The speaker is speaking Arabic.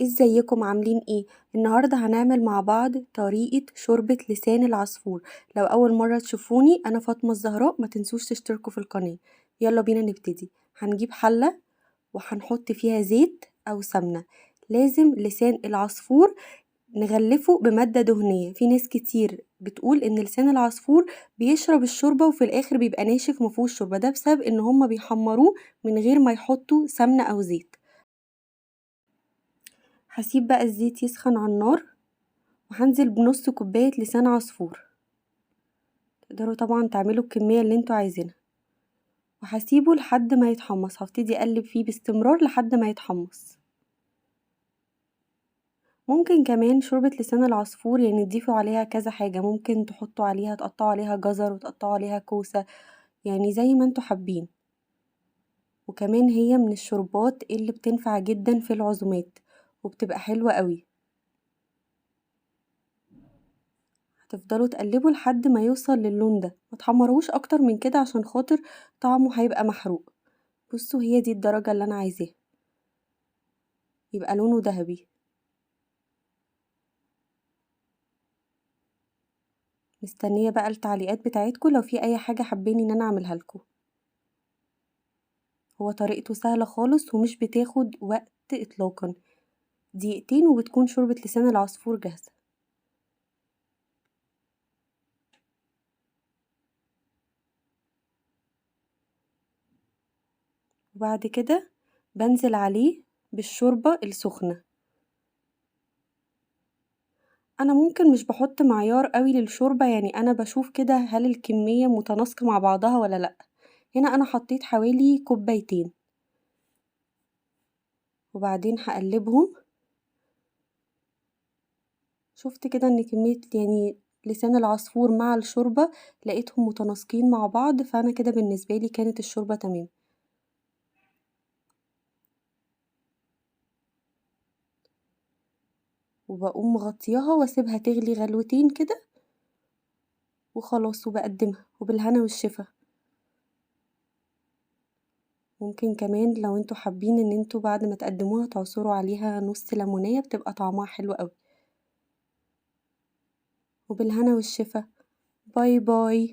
ازيكم عاملين ايه؟ النهاردة هنعمل مع بعض طريقة شوربة لسان العصفور. لو اول مرة تشوفوني انا فاطمة الزهراء، ما تنسوش تشتركوا في القناة. يلا بينا نبتدي. هنجيب حلة وهنحط فيها زيت او سمنة. لازم لسان العصفور نغلفه بمادة دهنية. في ناس كتير بتقول ان لسان العصفور بيشرب الشوربة وفي الاخر بيبقى ناشف مفهوش شوربة، ده بسبب ان هما بيحمروه من غير ما يحطوا سمنة او زيت. هسيب بقى الزيت يسخن على النار وهنزل بنص كوباية لسان عصفور. تقدروا طبعا تعملوا الكمية اللي انتوا عايزينها، وهسيبه لحد ما يتحمص. هبتدي اقلب فيه باستمرار لحد ما يتحمص. ممكن كمان شوربة لسان العصفور يعني تضيفوا عليها كذا حاجة، ممكن تحطوا عليها تقطعوا عليها جزر وتقطعوا عليها كوسة، يعني زي ما انتوا حابين. وكمان هي من الشوربات اللي بتنفع جدا في العزومات وبتبقى حلوة قوي. هتفضلوا تقلبوا لحد ما يوصل للون ده، ما تحمروش اكتر من كده عشان خاطر طعمه هيبقى محروق. بصوا هي دي الدرجة اللي انا عايزاها، يبقى لونه ذهبي. مستنية بقى التعليقات بتاعتكم لو في اي حاجة حابين ان انا اعملها لكم. هو طريقته سهلة خالص ومش بتاخد وقت اطلاقا، دقيقتين وبتكون شوربة لسان العصفور جاهزة. وبعد كده بنزل عليه بالشوربة السخنة. انا ممكن مش بحط معيار قوي للشوربة، يعني انا بشوف كده هل الكمية متناسقة مع بعضها ولا لا. هنا انا حطيت حوالي كوبايتين، وبعدين هقلبهم. شفت كده ان كمية يعني لسان العصفور مع الشوربة لقيتهم متناسقين مع بعض، فانا كده بالنسبة لي كانت الشوربة تمام. وبقوم مغطياها واسيبها تغلي غلوتين كده وخلاص، وبقدمها وبالهنا والشفا. ممكن كمان لو انتوا حابين ان انتوا بعد ما تقدموها تعصروا عليها نص ليمونية، بتبقى طعمها حلو قوي. وبالهنا والشفا. باي باي.